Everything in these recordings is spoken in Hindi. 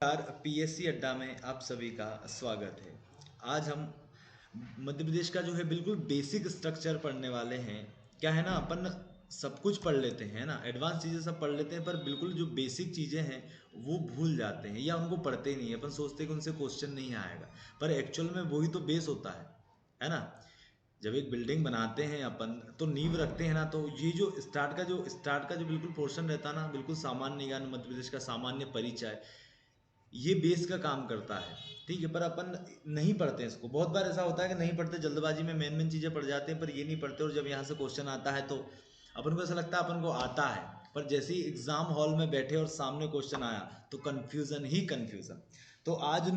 पीएससी अड्डा में आप सभी का स्वागत है। आज हम मध्य प्रदेश का जो है बिल्कुल बेसिक स्ट्रक्चर पढ़ने वाले हैं। क्या है ना, अपन सब कुछ पढ़ लेते हैं ना, एडवांस चीज़ें सब पढ़ लेते हैं, पर बिल्कुल जो बेसिक चीज़ें हैं वो भूल जाते हैं या उनको पढ़ते ही नहीं है। अपन सोचते हैं कि उनसे क्वेश्चन नहीं आएगा, पर एक्चुअल में वही तो बेस होता है ना। जब एक बिल्डिंग बनाते हैं अपन तो नींव रखते हैं ना, तो ये जो स्टार्ट का जो बिल्कुल पोर्शन रहता है ना, बिल्कुल सामान्य ज्ञान, मध्य प्रदेश का सामान्य परिचय, ये बेस का काम करता है। ठीक है, पर अपन नहीं पढ़ते हैं इसको। बहुत बार ऐसा होता है कि नहीं पढ़ते, जल्दबाजी में मेन मेन चीज़ें पढ़ जाते हैं, पर ये नहीं पढ़ते। और जब यहाँ से क्वेश्चन आता है तो अपन को ऐसा लगता है अपन को आता है, पर जैसे ही एग्जाम हॉल में बैठे और सामने क्वेश्चन आया तो कन्फ्यूज़न ही कन्फ्यूज़न। तो आज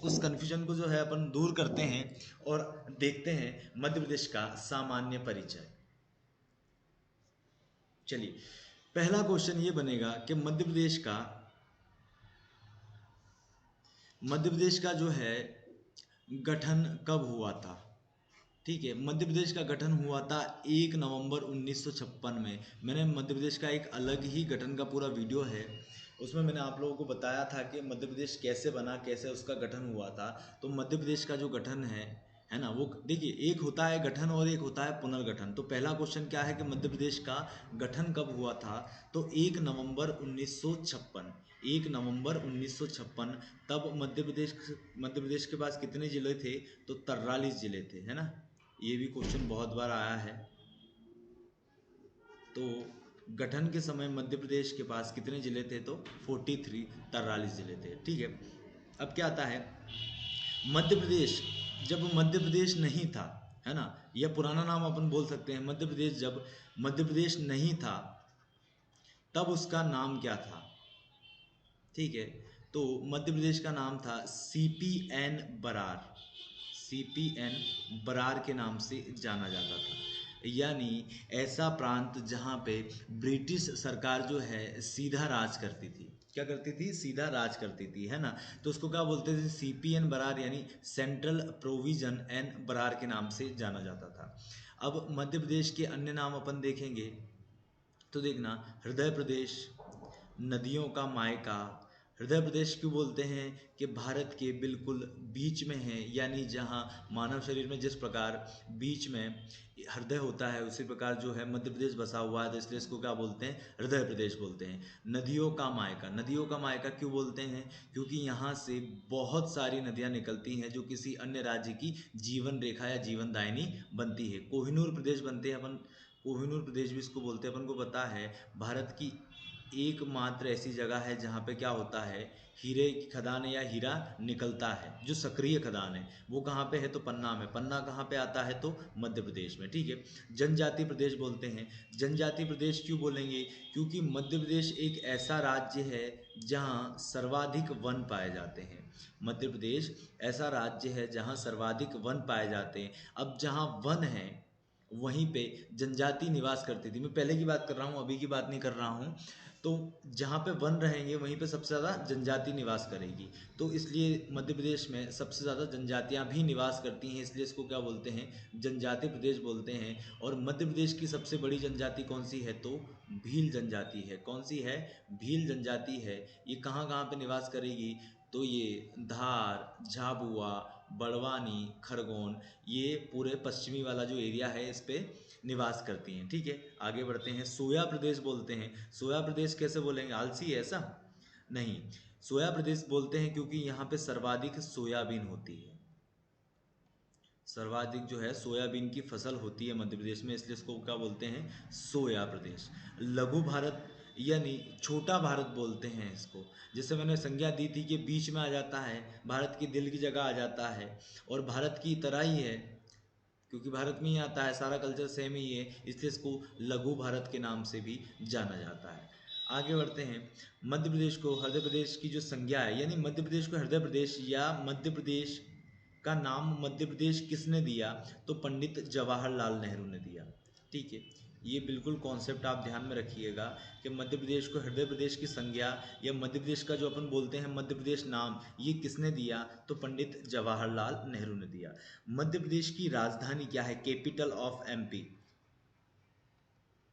उस कन्फ्यूजन को जो है अपन दूर करते हैं और देखते हैं मध्य प्रदेश का सामान्य परिचय। चलिए, पहला क्वेश्चन ये बनेगा कि मध्य प्रदेश का जो है गठन कब हुआ था। ठीक है, मध्य प्रदेश का गठन हुआ था 1 नवंबर 1956 में। मैंने मध्य प्रदेश का एक अलग ही गठन का पूरा वीडियो है, उसमें मैंने आप लोगों को बताया था कि मध्य प्रदेश कैसे बना, कैसे उसका गठन हुआ था। तो मध्य प्रदेश का जो गठन है ना, वो देखिए, एक होता है गठन और एक होता है पुनर्गठन। तो पहला क्वेश्चन क्या है कि मध्य प्रदेश का गठन कब हुआ था, तो 1 नवंबर 1956। 1 नवंबर 1956। तब मध्य प्रदेश के पास कितने जिले थे, तो 43 जिले थे, है ना। ये भी क्वेश्चन बहुत बार आया है। तो गठन के समय मध्य प्रदेश के पास कितने जिले थे, तो 43, 43 जिले थे। ठीक है, अब क्या आता है, मध्य प्रदेश जब मध्य प्रदेश नहीं था, है ना, यह पुराना नाम अपन बोल सकते हैं। मध्य प्रदेश जब मध्य प्रदेश नहीं था तब उसका नाम क्या था। ठीक है, तो मध्य प्रदेश का नाम था CPN बरार। CPN बरार के नाम से जाना जाता था। यानी ऐसा प्रांत जहाँ पे ब्रिटिश सरकार जो है सीधा राज करती थी। क्या करती थी, सीधा राज करती थी, है ना। तो उसको क्या बोलते थे, CPN बरार, यानी सेंट्रल प्रोविजन एन बरार के नाम से जाना जाता था। अब मध्य प्रदेश के अन्य नाम अपन देखेंगे तो देखना, हृदय प्रदेश, नदियों का मायका। हृदय प्रदेश क्यों बोलते हैं, कि भारत के बिल्कुल बीच में है, यानी जहाँ मानव शरीर में जिस प्रकार बीच में हृदय होता है, उसी प्रकार जो है मध्य प्रदेश बसा हुआ है, तो इसलिए इसको क्या बोलते हैं, हृदय प्रदेश बोलते हैं। नदियों का मायका, नदियों का मायका क्यों बोलते हैं, क्योंकि यहाँ से बहुत सारी नदियाँ निकलती हैं जो किसी अन्य राज्य की जीवन रेखा या जीवन दायिनी बनती है। कोहिनूर प्रदेश बनते हैं अपन, कोहिनूर प्रदेश भी इसको बोलते हैं। अपन को पता है भारत की एकमात्र ऐसी जगह है जहाँ पे क्या होता है, हीरे की खदान या हीरा निकलता है, जो सक्रिय खदान है वो कहाँ पे है, तो पन्ना में। पन्ना कहाँ पे आता है, तो मध्य प्रदेश में। ठीक है, जनजाति प्रदेश बोलते हैं। जनजाति प्रदेश क्यों बोलेंगे, क्योंकि मध्य प्रदेश एक ऐसा राज्य है जहाँ सर्वाधिक वन पाए जाते हैं। मध्य प्रदेश ऐसा राज्य है जहाँ सर्वाधिक वन पाए जाते हैं। अब जहाँ वन है वहीं पे जनजाति निवास करती थी। मैं पहले की बात कर रहा हूँ, अभी की बात नहीं कर रहा हूँ। तो जहाँ पे वन रहेंगे वहीं पे सबसे ज़्यादा जनजाति निवास करेगी। तो इसलिए मध्य प्रदेश में सबसे ज़्यादा जनजातियाँ भी निवास करती हैं, इसलिए इसको क्या बोलते हैं, जनजाति प्रदेश बोलते हैं। और मध्य प्रदेश की सबसे बड़ी जनजाति कौन सी है, तो भील जनजाति है। कौन सी है, भील जनजाति है। ये कहाँ कहाँ पे निवास करेगी, तो ये धार, झाबुआ, बड़वानी, खरगोन, ये पूरे पश्चिमी वाला जो एरिया है इस पे निवास करती हैं। ठीक है, आगे बढ़ते हैं। सोया प्रदेश बोलते हैं। सोया प्रदेश कैसे बोलेंगे, आलसी है ऐसा नहीं। सोया प्रदेश बोलते हैं क्योंकि यहाँ पे सर्वाधिक सोयाबीन होती है। सर्वाधिक जो है सोयाबीन की फसल होती है मध्य प्रदेश में, इसलिए इसको क्या बोलते हैं, सोया प्रदेश। लघु भारत यानी छोटा भारत बोलते हैं इसको। जैसे मैंने संज्ञा दी थी कि बीच में आ जाता है, भारत की दिल की जगह आ जाता है, और भारत की तरह ही है, क्योंकि भारत में ही आता है, सारा कल्चर सेम ही है, इसलिए इसको लघु भारत के नाम से भी जाना जाता है। आगे बढ़ते हैं। मध्य प्रदेश को हृदय प्रदेश की जो संज्ञा है, यानी मध्य प्रदेश को हृदय प्रदेश या मध्य प्रदेश का नाम मध्य प्रदेश किसने दिया, तो पंडित जवाहरलाल नेहरू ने दिया। ठीक है, ये बिल्कुल कॉन्सेप्ट आप ध्यान में रखिएगा कि मध्य प्रदेश को हृदय प्रदेश की संज्ञा या मध्य प्रदेश का जो अपन बोलते हैं मध्य प्रदेश नाम, ये किसने दिया, तो पंडित जवाहरलाल नेहरू ने दिया। मध्य प्रदेश की राजधानी क्या है, capital of MP।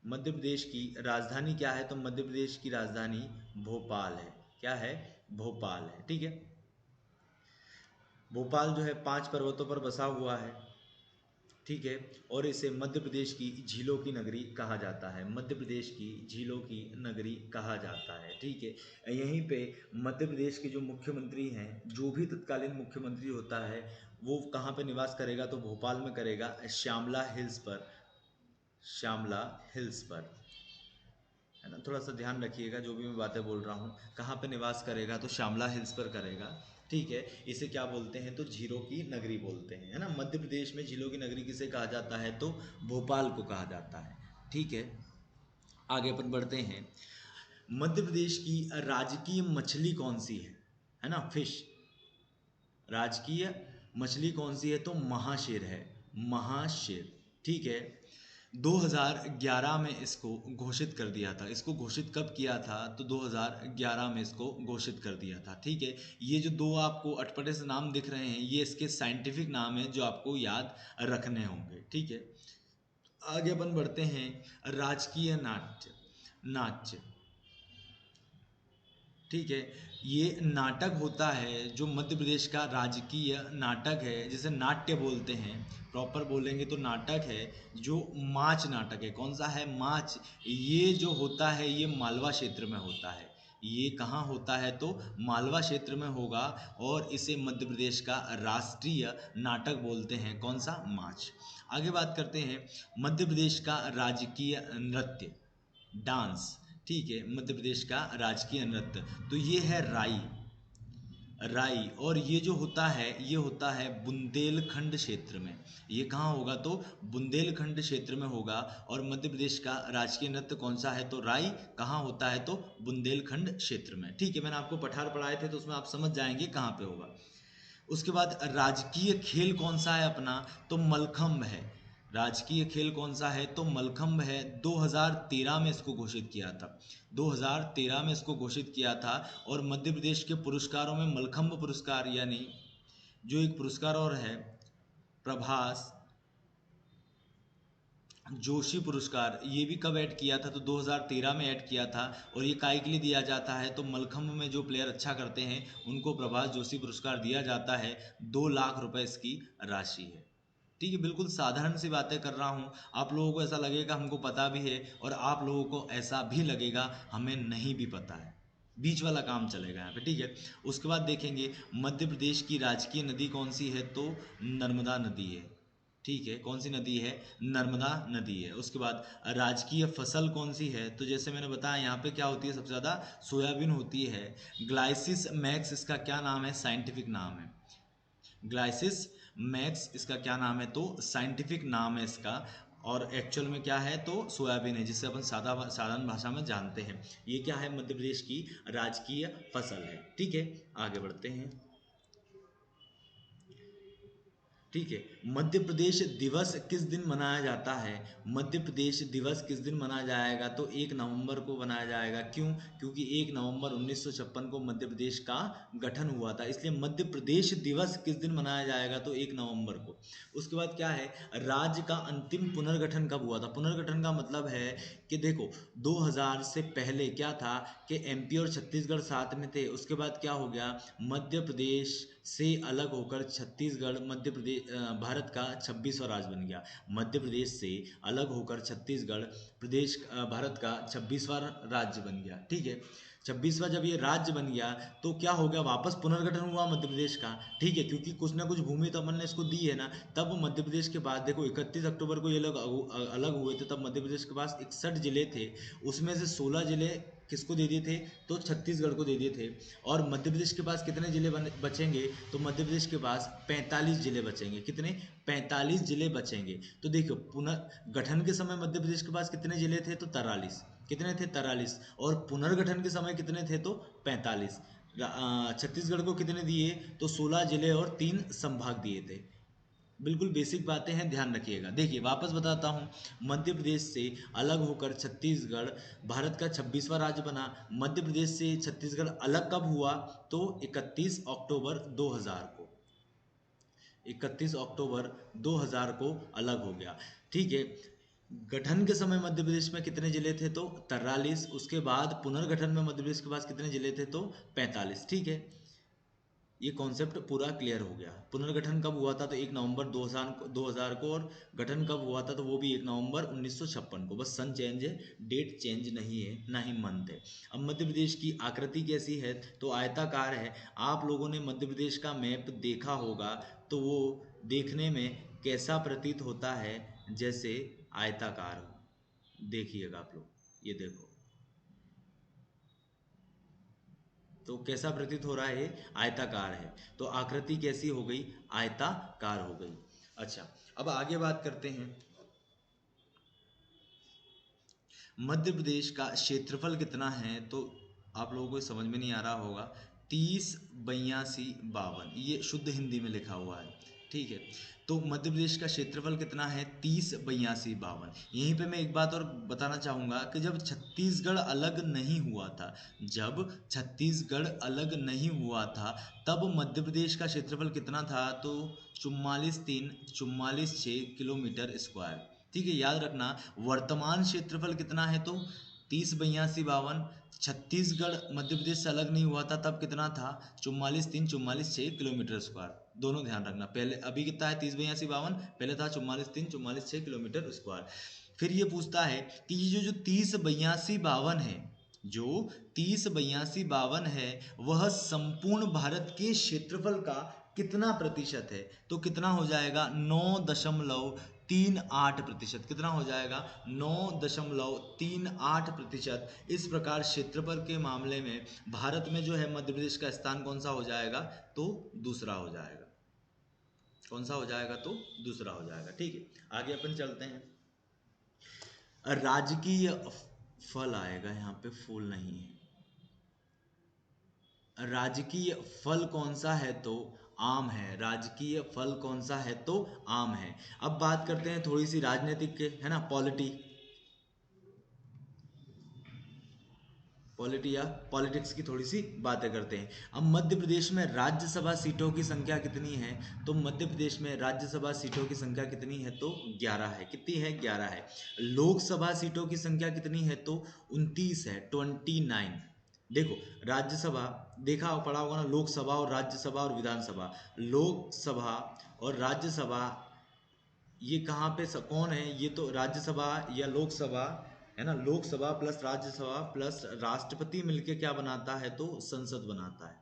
Madhya Pradesh की राजधानी क्या है, तो मध्य प्रदेश की राजधानी भोपाल है। क्या है, भोपाल है। ठीक है, भोपाल जो है 5 पर्वतों पर बसा हुआ है। ठीक है, और इसे मध्य प्रदेश की झीलों की नगरी कहा जाता है। मध्य प्रदेश की झीलों की नगरी कहा जाता है। ठीक है, यहीं पे मध्य प्रदेश के जो मुख्यमंत्री हैं, जो भी तत्कालीन मुख्यमंत्री होता है वो कहाँ पे निवास करेगा, तो भोपाल में करेगा, श्यामला हिल्स पर। श्यामला हिल्स पर, है ना, थोड़ा सा ध्यान रखिएगा जो भी मैं बातें बोल रहा हूँ। कहाँ पे निवास करेगा, तो श्यामला हिल्स पर करेगा। ठीक है, इसे क्या बोलते हैं, तो झीलों की नगरी बोलते हैं, है ना। मध्य प्रदेश में झीलों की नगरी किसे कहा जाता है, तो भोपाल को कहा जाता है। ठीक है, आगे अपन बढ़ते हैं। मध्य प्रदेश की राजकीय मछली कौन सी है ना, फिश। राजकीय मछली कौन सी है, तो महाशेर है, महाशेर। ठीक है, 2011 में इसको घोषित कर दिया था। इसको घोषित कब किया था, तो 2011 में इसको घोषित कर दिया था। ठीक है, ये जो दो आपको अटपटे से नाम दिख रहे हैं, ये इसके साइंटिफिक नाम है जो आपको याद रखने होंगे। ठीक है, आगे अपन बढ़ते हैं। राजकीय नाट्य, नाट्य। ठीक है, ये नाटक होता है जो मध्य प्रदेश का राजकीय नाटक है, जिसे नाट्य बोलते हैं। प्रॉपर बोलेंगे तो नाटक है, जो माच नाटक है। कौन सा है, माच। ये जो होता है ये मालवा क्षेत्र में होता है। ये कहाँ होता है, तो मालवा क्षेत्र में होगा, और इसे मध्य प्रदेश का राष्ट्रीय नाटक बोलते हैं। कौन सा, माच। आगे बात करते हैं मध्य प्रदेश का राजकीय नृत्य, डांस। ठीक है, मध्य प्रदेश का राजकीय नृत्य तो ये है राई। राई, और ये जो होता है ये होता है बुंदेलखंड क्षेत्र में। ये कहाँ होगा, तो बुंदेलखंड क्षेत्र में होगा। और मध्य प्रदेश का राजकीय नृत्य कौन सा है, तो राई। कहाँ होता है, तो बुंदेलखंड क्षेत्र में। ठीक है, मैंने आपको पठार पढ़ाए थे तो उसमें आप समझ जाएंगे कहाँ पे होगा। उसके बाद राजकीय खेल कौन सा है अपना, तो मलखम्ब है। राजकीय खेल कौन सा है, तो मलखम्ब है। 2013 में इसको घोषित किया था। 2013 में इसको घोषित किया था। और मध्य प्रदेश के पुरस्कारों में मलखम्ब पुरस्कार, यानी जो एक पुरस्कार और है, प्रभास जोशी पुरस्कार, ये भी कब ऐड किया था, तो 2013 में ऐड किया था। और ये काय के लिए दिया जाता है, तो मलखम्ब में जो प्लेयर अच्छा करते हैं उनको प्रभास जोशी पुरस्कार दिया जाता है। 2 लाख रुपए इसकी राशि है। ठीक है, बिल्कुल साधारण सी बातें कर रहा हूँ। आप लोगों को ऐसा लगेगा हमको पता भी है, और आप लोगों को ऐसा भी लगेगा हमें नहीं भी पता है। बीच वाला काम चलेगा यहाँ पे। ठीक है, उसके बाद देखेंगे मध्य प्रदेश की राजकीय नदी कौन सी है, तो नर्मदा नदी है। ठीक है, कौन सी नदी है, नर्मदा नदी है। उसके बाद राजकीय फसल कौन सी है, तो जैसे मैंने बताया यहाँ पे क्या होती है, सबसे ज़्यादा सोयाबीन होती है। ग्लाइसिस मैक्स इसका क्या नाम है, साइंटिफिक नाम है। ग्लाइसिस मैक्स इसका क्या नाम है, तो साइंटिफिक नाम है इसका। और एक्चुअल में क्या है, तो सोयाबीन है, जिसे अपन साधारण भाषा में जानते हैं। ये क्या है, मध्य प्रदेश की राजकीय फसल है। ठीक है, आगे बढ़ते हैं। ठीक है, मध्य प्रदेश दिवस किस दिन मनाया जाता है। मध्य प्रदेश दिवस किस दिन मनाया जाएगा, तो 1 नवंबर को मनाया जाएगा। क्यों, क्योंकि 1 नवंबर 1956 को मध्य प्रदेश का गठन हुआ था, इसलिए मध्य प्रदेश दिवस किस दिन मनाया जाएगा, तो 1 नवंबर को। उसके बाद क्या है, राज्य का अंतिम पुनर्गठन कब हुआ था। पुनर्गठन का मतलब है कि देखो 2000 से पहले क्या था कि एमपी और छत्तीसगढ़ साथ में थे। उसके बाद क्या हो गया, मध्य प्रदेश से अलग होकर छत्तीसगढ़ मध्य प्रदेश भारत का 26वां राज्य बन गया। मध्य प्रदेश से अलग होकर छत्तीसगढ़ प्रदेश भारत का 26वां राज्य बन गया। ठीक है, 26वां जब ये राज्य बन गया तो क्या हो गया, वापस पुनर्गठन हुआ मध्य प्रदेश का। ठीक है, क्योंकि कुछ ना कुछ भूमि तो अपन ने इसको दी है ना। तब मध्य प्रदेश के बाद देखो 31 अक्टूबर को ये लोग अलग हुए थे, तब मध्य प्रदेश के पास 61 जिले थे। उसमें से 16 जिले किसको दे दिए थे, तो छत्तीसगढ़ को दे दिए थे। और मध्य प्रदेश के पास कितने जिले बचेंगे, तो मध्य प्रदेश के पास 45 जिले बचेंगे। कितने, 45 जिले बचेंगे। तो देखो पुनर्गठन के समय मध्य प्रदेश के पास कितने जिले थे, तो 43। कितने थे, 43। और पुनर्गठन के समय कितने थे, तो 45। छत्तीसगढ़ को कितने दिए, तो 16 जिले और 3 संभाग दिए थे। बिल्कुल बेसिक बातें हैं, ध्यान रखिएगा। देखिए वापस बताता हूँ, मध्य प्रदेश से अलग होकर छत्तीसगढ़ भारत का 26वां राज्य बना। मध्य प्रदेश से छत्तीसगढ़ अलग कब हुआ, तो 31 अक्टूबर 2000 को। 31 अक्टूबर 2000 को अलग हो गया। ठीक है, गठन के समय मध्य प्रदेश में कितने जिले थे? तो 43। उसके बाद पुनर्गठन में मध्य प्रदेश के पास कितने जिले थे? तो 45। ठीक है, ये कॉन्सेप्ट पूरा क्लियर हो गया। पुनर्गठन कब हुआ था? तो 1 नवंबर 2000 को। और गठन कब हुआ था? तो वो भी 1 नवंबर 1956 को। बस सन चेंज है, डेट चेंज नहीं है, ना ही मंथ है। अब मध्य प्रदेश की आकृति कैसी है? तो आयताकार है। आप लोगों ने मध्य प्रदेश का मैप देखा होगा, तो वो देखने में कैसा प्रतीत होता है? जैसे आयताकार हो। देखिएगा आप लोग, ये देखो, तो कैसा प्रतीत हो रहा है? आयताकार है। तो आकृति कैसी हो गई? आयताकार हो गई। अच्छा, अब आगे बात करते हैं। मध्य प्रदेश का क्षेत्रफल कितना है? तो आप लोगों को समझ में नहीं आ रहा होगा। 30 82 52, ये शुद्ध हिंदी में लिखा हुआ है। ठीक है, तो मध्य प्रदेश का क्षेत्रफल कितना है? 30 82 52। यहीं पे मैं एक बात और बताना चाहूँगा कि जब छत्तीसगढ़ अलग नहीं हुआ था, जब छत्तीसगढ़ अलग नहीं हुआ था, तब मध्य प्रदेश का क्षेत्रफल कितना था? तो 44 3 44 6 किलोमीटर स्क्वायर। ठीक है, याद रखना। वर्तमान क्षेत्रफल कितना है? तो 30 82 52। छत्तीसगढ़ मध्य प्रदेश से अलग नहीं हुआ था तब कितना था? 44 3 44 6 किलोमीटर स्क्वायर। दोनों ध्यान रखना। पहले अभी कितना है? 30 82 52। पहले था 44 3 44 6 किलोमीटर स्क्वायर। फिर ये पूछता है कि ये जो 30 82 52 है, जो 30 82 52 है, वह संपूर्ण भारत के क्षेत्रफल का कितना प्रतिशत है? तो कितना हो जाएगा? 9.38%। कितना हो जाएगा? 9.38%। इस प्रकार क्षेत्रफल के मामले में भारत में जो है मध्य प्रदेश का स्थान कौन सा हो जाएगा? तो दूसरा हो जाएगा। कौन सा हो जाएगा? तो दूसरा हो जाएगा। ठीक है, आगे अपन चलते हैं। राजकीय फल आएगा यहाँ पे, फूल नहीं है। राजकीय फल कौन सा है? तो आम है। राजकीय फल कौन सा है? तो आम है। अब बात करते हैं थोड़ी सी राजनीतिक के, है ना, पॉलिटी या पॉलिटिक्स की थोड़ी सी बातें करते हैं। अब मध्य प्रदेश में राज्यसभा सीटों की संख्या कितनी है? तो मध्य प्रदेश में राज्यसभा सीटों की संख्या कितनी है? तो 11 है। कितनी है? 11 है। लोकसभा सीटों की संख्या कितनी है? तो 29 है, 29। देखो, राज्यसभा देखा पढ़ा होगा ना, लोकसभा और राज्यसभा और विधानसभा। लोकसभा और राज्यसभा, ये कहाँ पे कौन है? ये तो राज्यसभा या लोकसभा, है ना। लोकसभा प्लस राज्यसभा प्लस राष्ट्रपति मिलके क्या बनाता है? तो संसद बनाता है।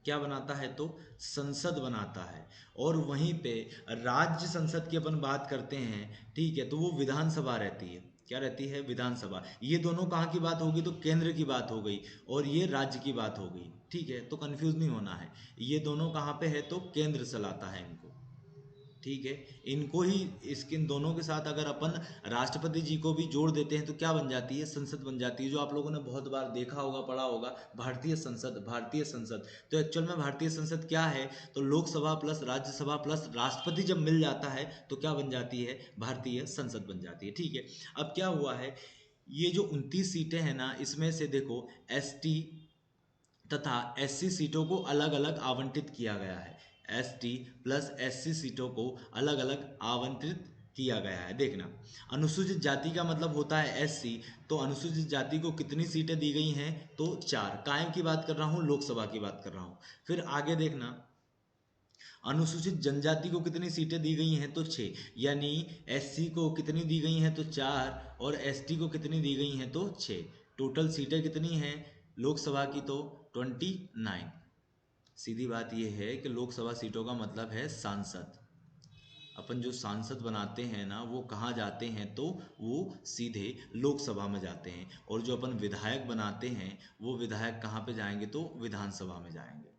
क्या बनाता है? तो संसद बनाता है। और वहीं पे राज्य संसद की अपन बात करते हैं, ठीक है, तो वो विधानसभा रहती है। क्या रहती है? विधानसभा। ये दोनों कहाँ की बात होगी? तो केंद्र की बात हो गई, और ये राज्य की बात हो गई। ठीक है, तो कंफ्यूज नहीं होना है। ये दोनों कहाँ पे है? तो केंद्र चलाता है इनको। ठीक है, इनको ही, इसके इन दोनों के साथ अगर अपन राष्ट्रपति जी को भी जोड़ देते हैं तो क्या बन जाती है? संसद बन जाती है। जो आप लोगों ने बहुत बार देखा होगा, पढ़ा होगा, भारतीय संसद, भारतीय संसद। तो एक्चुअल में भारतीय संसद क्या है? तो लोकसभा प्लस राज्यसभा प्लस राष्ट्रपति जब मिल जाता है तो क्या बन जाती है? भारतीय संसद बन जाती है। ठीक है, अब क्या हुआ है? ये जो 29 सीटें हैं ना, इसमें से देखो, एसटी तथा एससी सीटों को अलग अलग आवंटित किया गया है। एसटी प्लस एससी सीटों को अलग अलग आवंटित किया गया है। देखना, अनुसूचित जाति का मतलब होता है एससी। तो अनुसूचित जाति को कितनी सीटें दी गई हैं? तो 4। कायम की बात कर रहा हूँ, लोकसभा की बात कर रहा हूँ। फिर आगे देखना, अनुसूचित जनजाति को कितनी सीटें दी गई हैं? तो 6। यानी एससी को कितनी दी गई हैं? तो 4। और एसटी को कितनी दी गई हैं? तो 6। टोटल सीटें कितनी हैं लोकसभा की? तो 29। सीधी बात यह है कि लोकसभा सीटों का मतलब है सांसद। अपन जो सांसद बनाते हैं ना, वो कहाँ जाते हैं? तो वो सीधे लोकसभा में जाते हैं। और जो अपन विधायक बनाते हैं, वो विधायक कहाँ पे जाएंगे? तो विधानसभा में जाएंगे।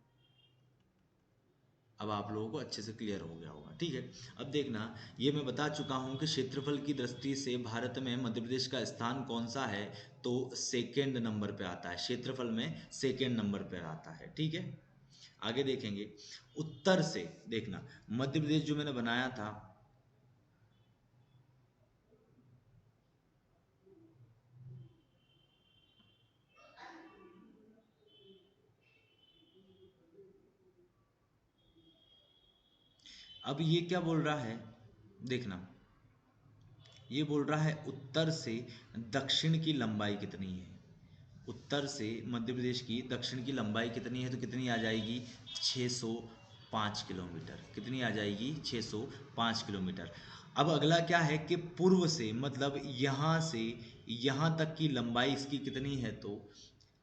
अब आप लोगों को अच्छे से क्लियर हो गया होगा। ठीक है, अब देखना, ये मैं बता चुका हूँ कि क्षेत्रफल की दृष्टि से भारत में मध्य प्रदेश का स्थान कौन सा है? तो सेकेंड नंबर पे आता है। क्षेत्रफल में सेकेंड नंबर पे आता है। ठीक है, आगे देखेंगे। उत्तर से देखना, मध्य प्रदेश जो मैंने बनाया था, अब ये क्या बोल रहा है? देखना, ये बोल रहा है उत्तर से दक्षिण की लंबाई कितनी है। उत्तर से मध्य प्रदेश की दक्षिण की लंबाई कितनी है, तो कितनी आ जाएगी 605 किलोमीटर। कितनी आ जाएगी 605 किलोमीटर। अब अगला क्या है कि पूर्व से, मतलब यहाँ से यहाँ तक की लंबाई इसकी कितनी है, तो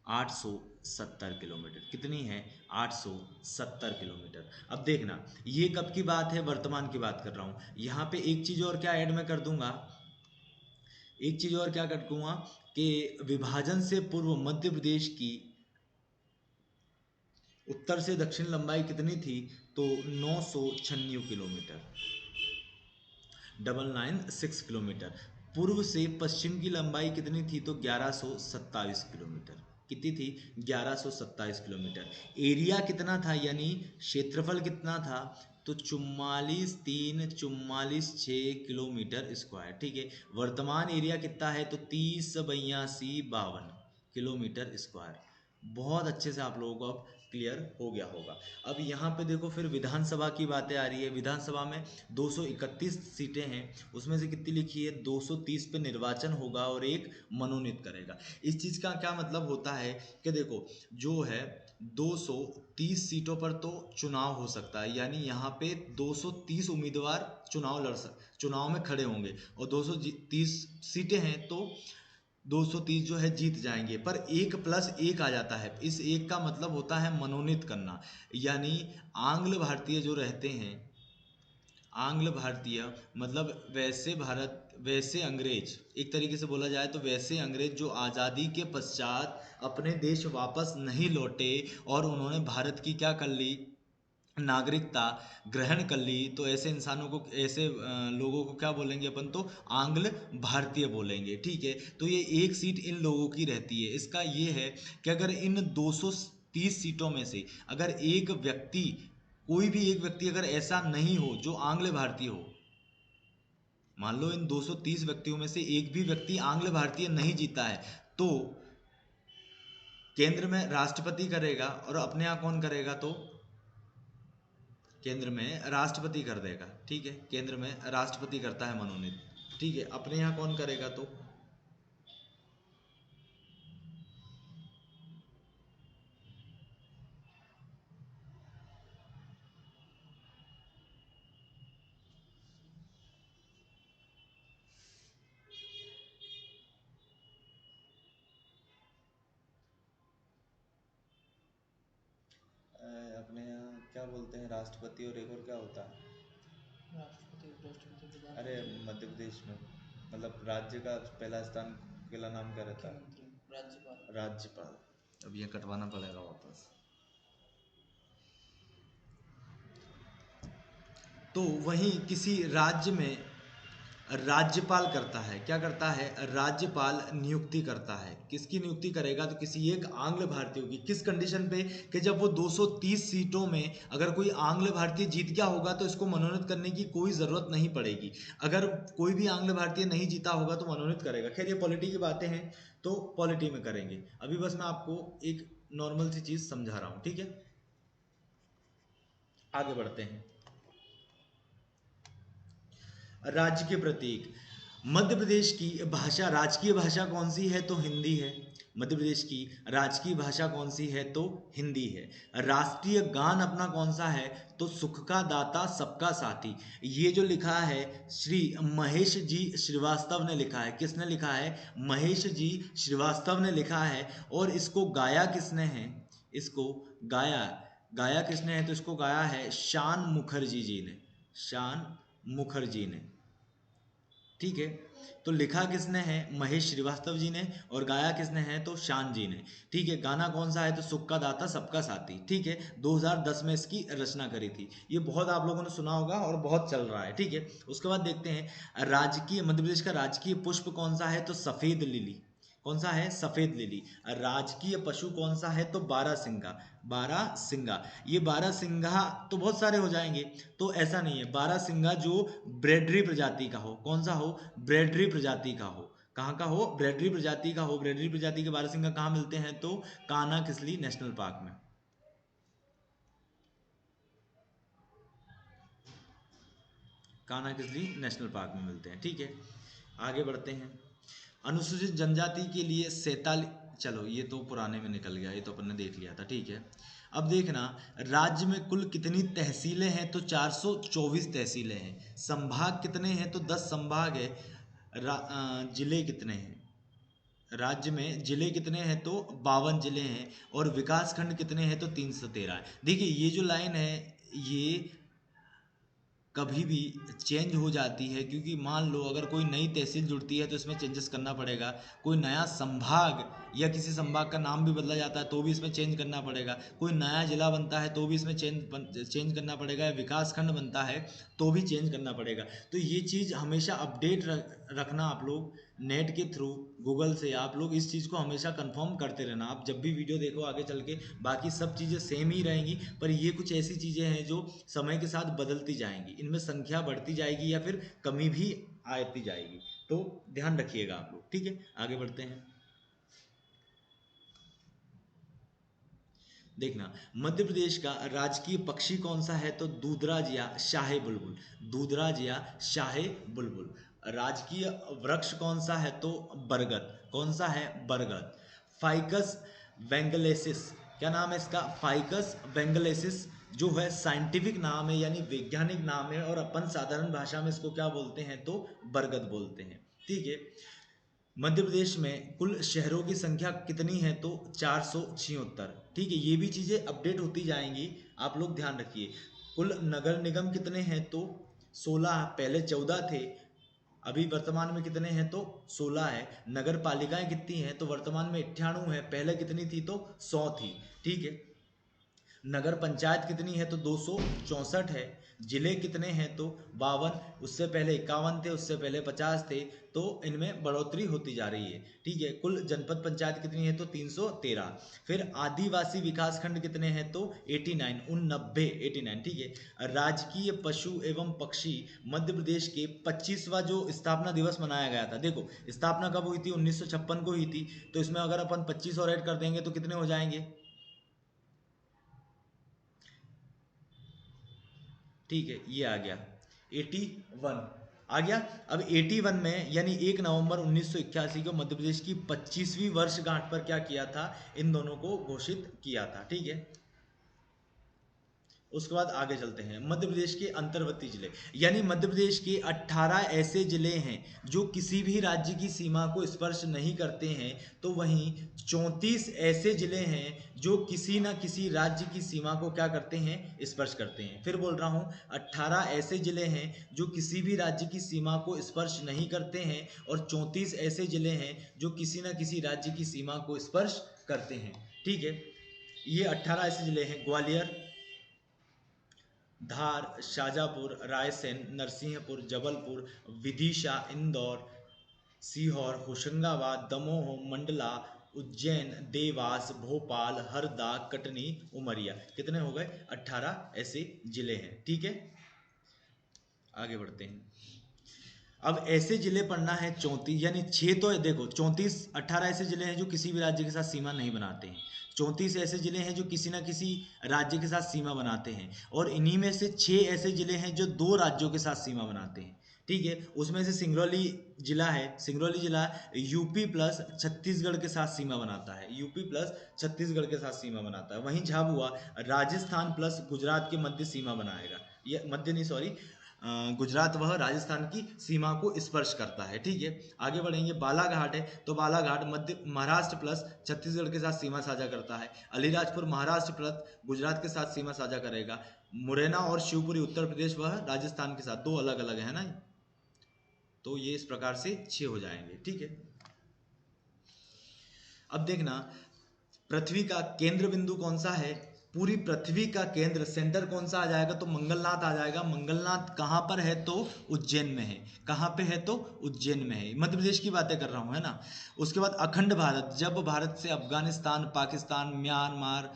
870 किलोमीटर। कितनी है 870 किलोमीटर। अब देखना ये कब की बात है, वर्तमान की बात कर रहा हूँ। यहाँ पे एक चीज़ और क्या ऐड मैं कर दूंगा, एक चीज़ और क्या कर दूंगा कि विभाजन से पूर्व मध्य प्रदेश की उत्तर से दक्षिण लंबाई कितनी थी, तो 996 किलोमीटर, 996 किलोमीटर। पूर्व से पश्चिम की लंबाई कितनी थी, तो 1127 किलोमीटर। कितनी थी 1127 किलोमीटर। एरिया कितना था, यानी क्षेत्रफल कितना था, तो 44,344,6 किलोमीटर स्क्वायर। ठीक है, वर्तमान एरिया कितना है, तो 30,82,52 किलोमीटर स्क्वायर। बहुत अच्छे से आप लोगों को अब क्लियर हो गया होगा। अब यहाँ पे देखो फिर विधानसभा की बातें आ रही है। विधानसभा में 231 सीटें हैं, उसमें से कितनी लिखी है 230 पे निर्वाचन होगा और एक मनोनीत करेगा। इस चीज़ का क्या मतलब होता है कि देखो जो है 230 सीटों पर तो चुनाव हो सकता है, यानी यहाँ पे 230 उम्मीदवार चुनाव में खड़े होंगे और 230 सीटें हैं तो 230 जो है जीत जाएंगे। पर 1+1 आ जाता है, इस एक का मतलब होता है मनोनीत करना। यानी आंग्ल भारतीय जो रहते हैं, आंग्ल भारतीय मतलब वैसे भारत, वैसे अंग्रेज, एक तरीके से बोला जाए तो वैसे अंग्रेज जो आज़ादी के पश्चात अपने देश वापस नहीं लौटे और उन्होंने भारत की क्या कर ली, नागरिकता ग्रहण कर ली, तो ऐसे इंसानों को, ऐसे लोगों को क्या बोलेंगे अपन, तो आंग्ल भारतीय बोलेंगे। ठीक है, तो ये एक सीट इन लोगों की रहती है। इसका ये है कि अगर इन 230 सीटों में से अगर एक व्यक्ति, कोई भी एक व्यक्ति अगर ऐसा नहीं हो जो आंग्ल भारतीय हो, मान लो इन 230 व्यक्तियों में से एक भी व्यक्ति आंग्ल भारतीय नहीं जीता है, तो केंद्र में राष्ट्रपति करेगा और अपने यहाँ कौन करेगा, तो केंद्र में राष्ट्रपति कर देगा। ठीक है, केंद्र में राष्ट्रपति करता है मनोनीत। ठीक है, अपने यहाँ कौन करेगा, तो अपने यहाँ क्या बोलते हैं, राष्ट्रपति और एक और क्या होता है, राष्ट्रपति, उपराष्ट्रपति, अरे प्रधानमंत्री, मध्य प्रदेश में मतलब राज्य का पहला स्थान, पहला नाम क्या रहता है, मुख्यमंत्री, राज्यपाल। राज्यपाल। अब ये कटवाना पड़ेगा वापस। तो वहीं किसी राज्य में राज्यपाल करता है, क्या करता है, राज्यपाल नियुक्ति करता है। किसकी नियुक्ति करेगा, तो किसी एक आंग्ल भारतीय की। किस कंडीशन पे, कि जब वो 230 सीटों में अगर कोई आंग्ल भारतीय जीत गया होगा तो इसको मनोनीत करने की कोई ज़रूरत नहीं पड़ेगी। अगर कोई भी आंग्ल भारतीय नहीं जीता होगा तो मनोनीत करेगा। खैर ये पॉलिटी की बातें हैं तो पॉलिटी में करेंगे, अभी बस मैं आपको एक नॉर्मल सी चीज़ समझा रहा हूँ। ठीक है, आगे बढ़ते हैं। राज्य के प्रतीक। मध्य प्रदेश की भाषा, राजकीय भाषा कौन सी है, तो हिंदी है। मध्य प्रदेश की राजकीय भाषा कौन सी है, तो हिंदी है। राष्ट्रीय गान अपना कौन सा है, तो सुख का दाता सबका साथी। ये जो लिखा है श्री महेश जी श्रीवास्तव ने लिखा है। किसने लिखा है, महेश जी श्रीवास्तव ने लिखा है। और इसको गाया किसने है, इसको गाया गाया किसने है, तो इसको गाया है शान मुखर्जी जी ने, शान मुखर्जी ने। ठीक है, तो लिखा किसने है, महेश श्रीवास्तव जी ने, और गाया किसने है, तो शान जी ने। ठीक है, गाना कौन सा है, तो सुख का दाता सबका साथी। ठीक है, 2010 में इसकी रचना करी थी। ये बहुत आप लोगों ने सुना होगा और बहुत चल रहा है। ठीक है, उसके बाद देखते हैं राजकीय, मध्य प्रदेश का राजकीय पुष्प कौन सा है, तो सफेद लिली। कौन सा है, सफेद लिली। राजकीय पशु कौन सा है, तो बारहसिंगा, बारहसिंगा। ये बारहसिंगा तो बहुत सारे हो जाएंगे, तो ऐसा नहीं है। बारहसिंगा जो ब्रेडरी प्रजाति का हो, कौन सा हो, ब्रेडरी प्रजाति का हो। कहाँ का हो, ब्रेडरी प्रजाति का हो। ब्रेडरी प्रजाति के बारहसिंगा कहाँ मिलते हैं, तो कान्हा किसली नेशनल पार्क में। कान्हा किसली नेशनल पार्क में मिलते हैं। ठीक है, आगे बढ़ते हैं। अनुसूचित जनजाति के लिए 47, चलो ये तो पुराने में निकल गया, ये तो अपन ने देख लिया था, ठीक है। अब देखना, राज्य में कुल कितनी तहसीलें हैं, तो 424 तहसीलें हैं। संभाग कितने हैं, तो 10 संभाग है। जिले कितने हैं, राज्य में जिले कितने हैं, तो 52 जिले हैं। और विकास खंड कितने हैं, तो 313 है। देखिए ये जो लाइन है ये कभी भी चेंज हो जाती है, क्योंकि मान लो अगर कोई नई तहसील जुड़ती है तो इसमें चेंजेस करना पड़ेगा। कोई नया संभाग या किसी संभाग का नाम भी बदला जाता है तो भी इसमें चेंज करना पड़ेगा। कोई नया जिला बनता है तो भी इसमें चेंज करना पड़ेगा। विकास खंड बनता है तो भी चेंज करना पड़ेगा। तो ये चीज़ हमेशा अपडेट रखना आप लोग नेट के थ्रू, गूगल से आप लोग इस चीज़ को हमेशा कंफर्म करते रहना। आप जब भी वीडियो देखो आगे चल के, बाकी सब चीज़ें सेम ही रहेंगी, पर ये कुछ ऐसी चीज़ें हैं जो समय के साथ बदलती जाएंगी। इनमें संख्या बढ़ती जाएगी या फिर कमी भी आती जाएगी, तो ध्यान रखिएगा आप लोग, ठीक है। आगे बढ़ते हैं। देखना, मध्य प्रदेश का राजकीय पक्षी कौन सा है, तो दूधराज या शाहे बुलबुल। दूधराज या शाहे बुलबुल। राजकीय वृक्ष कौन सा है, तो बरगद। कौन सा है, बरगद। फाइकस बेंगलेसिस, क्या नाम है इसका, फाइकस बेंगलेसिस, जो है साइंटिफिक नाम है यानी वैज्ञानिक नाम है, और अपन साधारण भाषा में इसको क्या बोलते हैं, तो बरगद बोलते हैं, ठीक है। मध्य प्रदेश में कुल शहरों की संख्या कितनी है, तो 476, ठीक है। ये भी चीज़ें अपडेट होती जाएंगी, आप लोग ध्यान रखिए। कुल नगर निगम कितने हैं, तो 16, पहले 14 थे, अभी वर्तमान में कितने हैं, तो 16 है। नगर पालिकाएं कितनी हैं, तो वर्तमान में 98 है, पहले कितनी थी, तो 100 थी, ठीक है। नगर पंचायत कितनी है, तो 264 है। जिले कितने हैं, तो 52, उससे पहले 51 थे, उससे पहले 50 थे, तो इनमें बढ़ोतरी होती जा रही है, ठीक है। कुल जनपद पंचायत कितनी है, तो 313। फिर आदिवासी विकास खंड कितने हैं, तो 89, 89, ठीक है। राजकीय पशु एवं पक्षी मध्य प्रदेश के 25वां जो स्थापना दिवस मनाया गया था, देखो स्थापना कब हुई थी, 1956 को हुई थी, तो इसमें अगर अपन 25 और ऐड कर देंगे तो कितने हो जाएंगे, ठीक है। ये आ गया 81 आ गया। अब 81 में यानी 1 नवंबर 1981 को मध्य प्रदेश की 25वीं वर्षगांठ पर क्या किया था, इन दोनों को घोषित किया था, ठीक है। उसके बाद आगे चलते हैं। मध्य प्रदेश के अंतर्वर्ती जिले, यानी मध्य प्रदेश के 18 ऐसे जिले हैं जो किसी भी राज्य की सीमा को स्पर्श नहीं करते हैं, तो वहीं 34 ऐसे जिले हैं जो किसी न किसी राज्य की सीमा को क्या करते हैं, स्पर्श करते हैं। फिर बोल रहा हूँ, 18 ऐसे जिले हैं जो किसी भी राज्य की सीमा को स्पर्श नहीं करते हैं, और 34 ऐसे जिले हैं जो किसी न किसी राज्य की सीमा को स्पर्श करते हैं, ठीक है। ये 18 ऐसे जिले हैं: ग्वालियर, धार, शाजापुर, रायसेन, नरसिंहपुर, जबलपुर, विदिशा, इंदौर, सीहोर, होशंगाबाद, दमोह, मंडला, उज्जैन, देवास, भोपाल, हरदा, कटनी, उमरिया। कितने हो गए, 18 ऐसे जिले हैं, ठीक है। आगे बढ़ते हैं। अब ऐसे जिले पढ़ना है 34, यानी 6 तो है, देखो 34, 18 ऐसे जिले हैं जो किसी भी राज्य के साथ सीमा नहीं बनाते हैं। 34 ऐसे जिले हैं जो किसी ना किसी राज्य के साथ सीमा बनाते हैं, और इन्हीं में से 6 ऐसे जिले हैं जो 2 राज्यों के साथ सीमा बनाते हैं, ठीक है। उसमें से सिंगरौली जिला है। सिंगरौली जिला यूपी प्लस छत्तीसगढ़ के साथ सीमा बनाता है, यूपी प्लस छत्तीसगढ़ के साथ सीमा बनाता है। वहीं झाबुआ राजस्थान प्लस गुजरात के मध्य सीमा बनाएगा, ये मध्य नहीं, सॉरी, गुजरात वह राजस्थान की सीमा को स्पर्श करता है, ठीक है। आगे बढ़ेंगे। बालाघाट है, तो बालाघाट मध्य महाराष्ट्र प्लस छत्तीसगढ़ के साथ सीमा साझा करता है। अलीराजपुर महाराष्ट्र प्लस गुजरात के साथ सीमा साझा करेगा। मुरैना और शिवपुरी उत्तर प्रदेश वह राजस्थान के साथ, 2 अलग अलग है ना, तो ये इस प्रकार से 6 हो जाएंगे, ठीक है। अब देखना, पृथ्वी का केंद्र बिंदु कौन सा है, पूरी पृथ्वी का केंद्र सेंटर कौन सा आ जाएगा, तो मंगलनाथ आ जाएगा। मंगलनाथ कहाँ पर है, तो उज्जैन में है। कहाँ पे है, तो उज्जैन में है। मध्य प्रदेश की बातें कर रहा हूँ, है ना। उसके बाद अखंड भारत, जब भारत से अफगानिस्तान, पाकिस्तान, म्यांमार,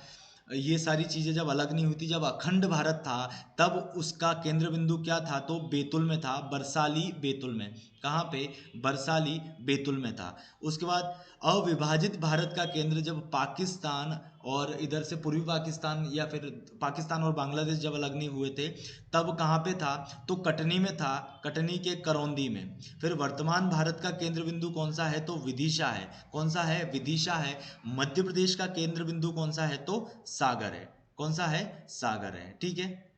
ये सारी चीज़ें जब अलग नहीं हुई थी, जब अखंड भारत था, तब उसका केंद्र बिंदु क्या था, तो बैतुल में था, बरसाली बैतुल में। कहाँ पे? बरसाली, बैतूल में था। उसके बाद अविभाजित भारत का केंद्र जब पाकिस्तान और इधर से पूर्वी पाकिस्तान या फिर पाकिस्तान और बांग्लादेश जब अलग नहीं हुए थे तब कहाँ पे था? तो कटनी में था, कटनी के करौंदी में। फिर वर्तमान भारत का केंद्र बिंदु कौन सा है? तो विदिशा है। कौन सा है? विदिशा है। मध्य प्रदेश का केंद्र बिंदु कौन सा है? तो सागर है। कौन सा है? सागर है। ठीक है,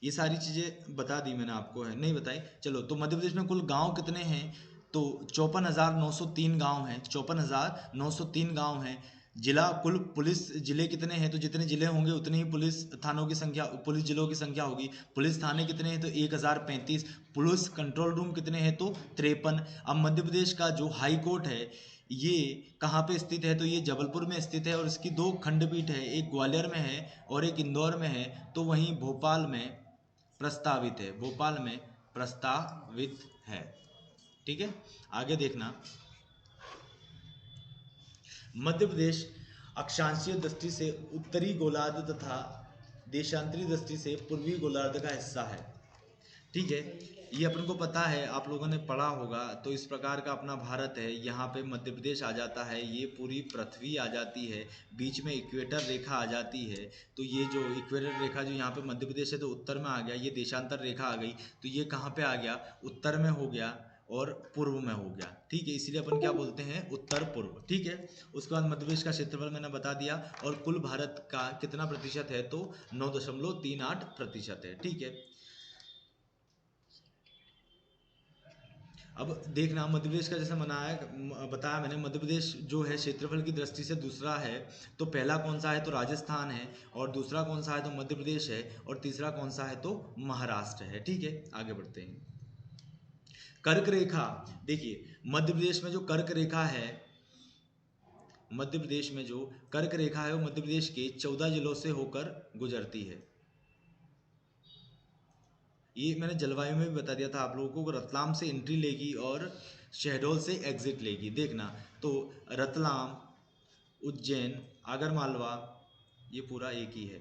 ये सारी चीज़ें बता दी मैंने आपको, है नहीं बताई? चलो, तो मध्य प्रदेश में कुल गांव कितने हैं? तो 54,903 गांव हैं। 54,903 गांव हैं। जिला, कुल पुलिस जिले कितने हैं? तो जितने जिले होंगे उतनी ही पुलिस थानों की संख्या, पुलिस जिलों की संख्या होगी। पुलिस थाने कितने हैं? तो 1035। पुलिस कंट्रोल रूम कितने हैं? तो 53। अब मध्य प्रदेश का जो हाई कोर्ट है ये कहाँ पे स्थित है? तो ये जबलपुर में स्थित है और इसकी दो खंडपीठ है, एक ग्वालियर में है और एक इंदौर में है। तो वहीं भोपाल में प्रस्तावित है, भोपाल में प्रस्तावित है। ठीक है, आगे देखना। मध्य प्रदेश अक्षांशीय दृष्टि से उत्तरी गोलार्ध तथा देशांतरी दृष्टि से पूर्वी गोलार्ध का हिस्सा है। ठीक है, ये अपन को पता है, आप लोगों ने पढ़ा होगा। तो इस प्रकार का अपना भारत है, यहाँ पे मध्य प्रदेश आ जाता है, ये पूरी पृथ्वी आ जाती है, बीच में इक्वेटर रेखा आ जाती है। तो ये जो इक्वेटर रेखा जो यहाँ पे मध्य प्रदेश है तो उत्तर में आ गया, ये देशांतर रेखा आ गई तो ये कहाँ पे आ गया? उत्तर में हो गया और पूर्व में हो गया। ठीक है, इसलिए अपन क्या बोलते हैं? उत्तर पूर्व। ठीक है, उसके बाद मध्य प्रदेश का क्षेत्रफल मैंने बता दिया और कुल भारत का कितना प्रतिशत है? तो 9.38% है। ठीक है, अब देखना मध्य प्रदेश का जैसे बताया मैंने, मध्य प्रदेश जो है क्षेत्रफल की दृष्टि से दूसरा है। तो पहला कौन सा है? तो राजस्थान है। और दूसरा कौन सा है? तो मध्य प्रदेश है। और तीसरा कौन सा है? तो महाराष्ट्र है। ठीक है, आगे बढ़ते हैं। कर्क रेखा, देखिए मध्य प्रदेश में जो कर्क रेखा है, मध्य प्रदेश में जो कर्क रेखा है वो मध्य प्रदेश के 14 जिलों से होकर गुजरती है। ये मैंने जलवायु में भी बता दिया था आप लोगों को, रतलाम से एंट्री लेगी और शहडोल से एग्जिट लेगी। देखना, तो रतलाम, उज्जैन, आगर मालवा, ये पूरा एक ही है।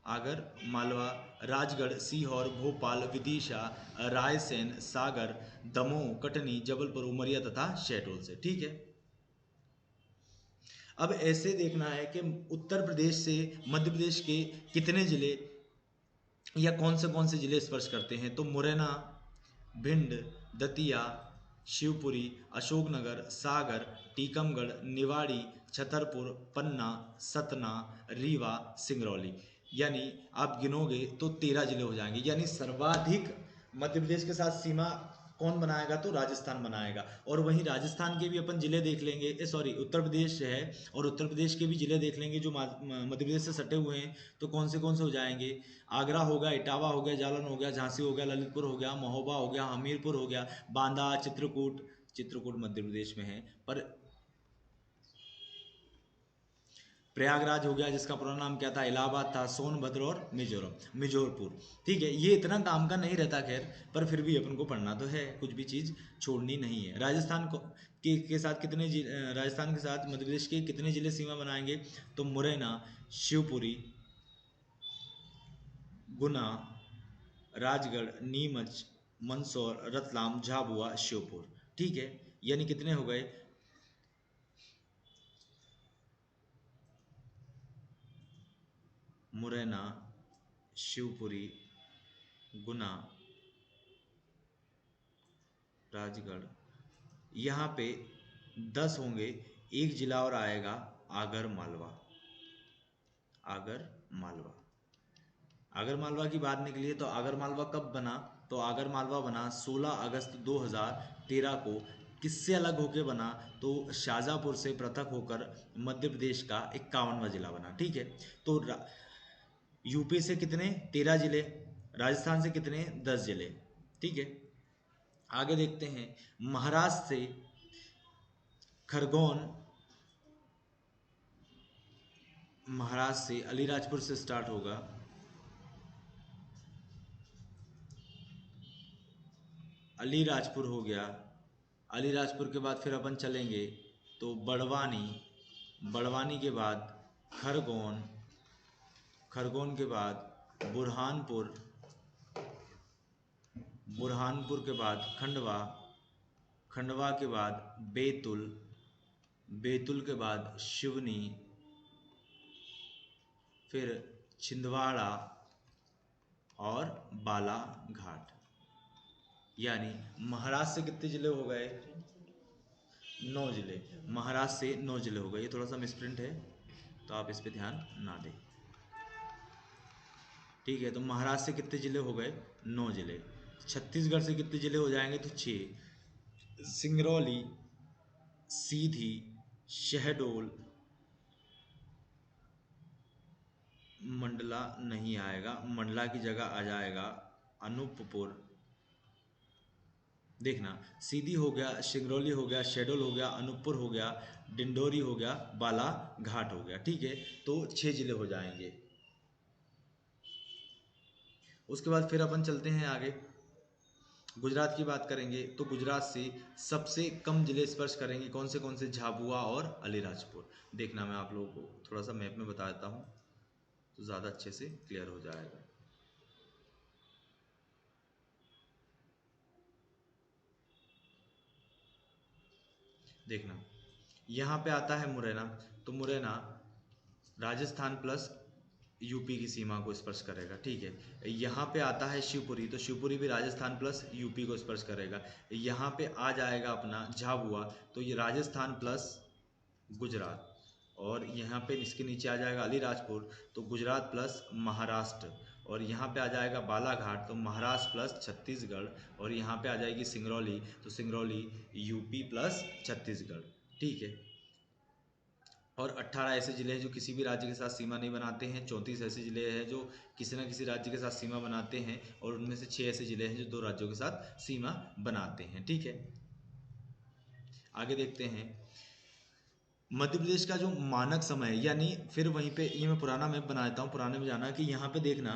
आगर मालवा, राजगढ़, सीहोर, भोपाल, विदिशा, रायसेन, सागर, दमोह, कटनी, जबलपुर, उमरिया तथा शहडोल से। ठीक है, अब ऐसे देखना है कि उत्तर प्रदेश से मध्य प्रदेश के कितने जिले या कौन से जिले स्पर्श करते हैं? तो मुरैना, भिंड, दतिया, शिवपुरी, अशोकनगर, सागर, टीकमगढ़, निवाड़ी, छतरपुर, पन्ना, सतना, रीवा, सिंगरौली। यानी आप गिनोगे तो 13 जिले हो जाएंगे। यानी सर्वाधिक मध्य प्रदेश के साथ सीमा कौन बनाएगा? तो राजस्थान बनाएगा। और वहीं राजस्थान के भी अपन जिले देख लेंगे, सॉरी उत्तर प्रदेश है, और उत्तर प्रदेश के भी जिले देख लेंगे जो मध्य प्रदेश से सटे हुए हैं। तो कौन से हो जाएंगे? आगरा हो गया, इटावा हो गया, जालन हो गया, झांसी हो गया, ललितपुर हो गया, महोबा हो गया, हमीरपुर हो गया, बांदा, चित्रकूट। चित्रकूट मध्य प्रदेश में है, पर प्रयागराज हो गया जिसका पूरा नाम क्या था? इलाहाबाद था, सोनभद्र और मिजोरपुर। ठीक है, ये इतना काम का नहीं रहता खैर, पर फिर भी अपन को पढ़ना तो है, कुछ भी चीज़ छोड़नी नहीं है। राजस्थान को के साथ राजस्थान के साथ मध्य प्रदेश के कितने जिले सीमा बनाएंगे? तो मुरैना, शिवपुरी, गुना, राजगढ़, नीमच, मंदसौर, रतलाम, झाबुआ, श्योपुर। ठीक है, यानी कितने हो गए? मुरैना, शिवपुरी, गुना, राजगढ़, यहाँ पे 10 होंगे। एक जिला और आएगा, आगर मालवा। आगर मालवा, आगर मालवा की बात निकली है तो आगर मालवा कब बना? तो आगर मालवा बना 16 अगस्त 2013 को। किससे अलग होके बना? तो शाहजहाँपुर से पृथक होकर मध्य प्रदेश का 51वां जिला बना। ठीक है, तो यूपी से कितने? 13 जिले, राजस्थान से कितने? 10 जिले। ठीक है, आगे देखते हैं। महाराष्ट्र से खरगोन, महाराष्ट्र से अलीराजपुर से स्टार्ट होगा। अलीराजपुर हो गया, अलीराजपुर के बाद फिर अपन चलेंगे तो बड़वानी, बड़वानी के बाद खरगोन, खरगोन के बाद बुरहानपुर, बुरहानपुर के बाद खंडवा, खंडवा के बाद बैतुल, बैतुल के बाद शिवनी, फिर छिंदवाड़ा और बालाघाट। यानी महाराष्ट्र से कितने जिले हो गए? 9 जिले। महाराष्ट्र से 9 जिले हो गए। ये थोड़ा सा मिसप्रिंट है तो आप इस पे ध्यान ना दें, ठीक है। तो महाराष्ट्र से कितने जिले हो गए? 9 जिले। छत्तीसगढ़ से कितने जिले हो जाएंगे? तो 6। सिंगरौली, सीधी, शहडोल, मंडला नहीं आएगा, मंडला की जगह आ जाएगा अनूपपुर। देखना, सीधी हो गया, सिंगरौली हो गया, शहडोल हो गया, अनूपपुर हो गया, डिंडोरी हो गया, बालाघाट हो गया, ठीक है। तो 6 जिले हो जाएंगे। उसके बाद फिर अपन चलते हैं आगे, गुजरात की बात करेंगे। तो गुजरात से सबसे कम जिले स्पर्श करेंगे कौन से? झाबुआ और अलीराजपुर। देखना, मैं आप लोगों को थोड़ा सा मैप में बता देता हूँ तो ज़्यादा अच्छे से क्लियर हो जाएगा। देखना, यहाँ पे आता है मुरैना। तो मुरैना राजस्थान प्लस यूपी की सीमा को स्पर्श करेगा, ठीक है। यहाँ पे आता है शिवपुरी। तो शिवपुरी भी राजस्थान प्लस यूपी को स्पर्श करेगा। यहाँ पे आ जाएगा अपना झाबुआ। तो ये राजस्थान प्लस गुजरात। और यहाँ पे इसके नीचे आ जाएगा अलीराजपुर, तो गुजरात प्लस महाराष्ट्र। और यहाँ पे आ जाएगा बालाघाट, तो महाराष्ट्र प्लस छत्तीसगढ़। और यहाँ पे आ जाएगी सिंगरौली, तो सिंगरौली यूपी प्लस छत्तीसगढ़, ठीक है। और 18 ऐसे जिले हैं जो किसी भी राज्य के साथ सीमा नहीं बनाते हैं। 34 ऐसे जिले हैं जो किसी न किसी राज्य के साथ सीमा बनाते हैं। और उनमें से 6 ऐसे जिले हैं जो 2 राज्यों के साथ सीमा बनाते हैं, ठीक है। आगे देखते हैं, मध्य प्रदेश का जो मानक समय है, यानी फिर वहीं पे ये मैं पुराना मैप बना देता हूँ, पुराने में जाना कि यहाँ पे देखना,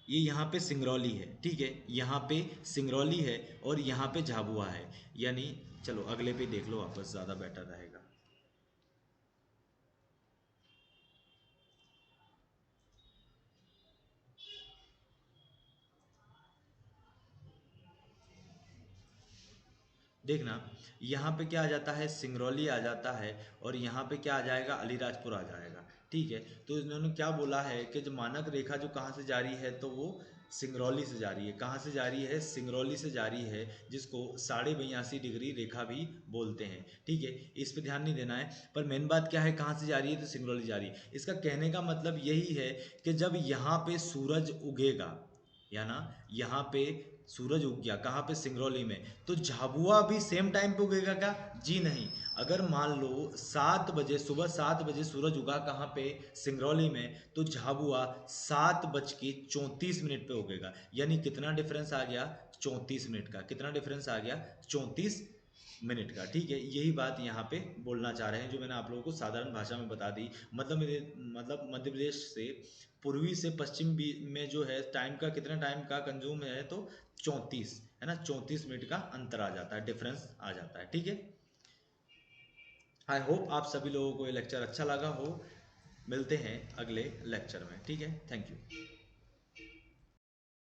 ये यहाँ पे सिंगरौली है, ठीक है। यहाँ पे सिंगरौली है और यहाँ पे झाबुआ है। यानी चलो अगले पे देख लो वापस, ज़्यादा बेटर रहेगा। देखना, यहाँ पे क्या आ जाता है? सिंगरौली आ जाता है। और यहाँ पे क्या आ जाएगा? अलीराजपुर आ जाएगा, ठीक है। तो इन्होंने क्या बोला है कि जो मानक रेखा जो कहाँ से जारी है, तो वो सिंगरौली से जारी है। कहाँ से जारी है? सिंगरौली से जारी है, जिसको 82.5 डिग्री रेखा भी बोलते हैं, ठीक है। इस पे ध्यान नहीं देना है, पर मेन बात क्या है, कहाँ से जारी है? तो सिंगरौली जारी है। इसका कहने का मतलब यही है कि जब यहाँ पे सूरज उगेगा, या ना यहाँ पे सूरज उग गया, कहाँ पे? सिंगरौली में, तो झाबुआ भी सेम टाइम पे उगेगा क्या? जी नहीं। अगर मान लो 7 बजे, सुबह 7 बजे सूरज उगा कहाँ पे? सिंगरौली में, तो झाबुआ 7:34 पे उगेगा। यानी कितना डिफरेंस आ गया? 34 मिनट का। कितना डिफरेंस आ गया? 34 मिनट का, ठीक है। यही बात यहाँ पे बोलना चाह रहे हैं, जो मैंने आप लोगों को साधारण भाषा में बता दी। मतलब मध्य प्रदेश से पूर्वी से पश्चिम में जो है टाइम का, कितना टाइम का कंज्यूम है? तो 34, है ना। 34 मिनट का अंतर आ जाता है, डिफरेंस आ जाता है, ठीक है। आई होप आप सभी लोगों को ये लेक्चर अच्छा लगा हो। मिलते हैं अगले लेक्चर में, ठीक है। Thank you.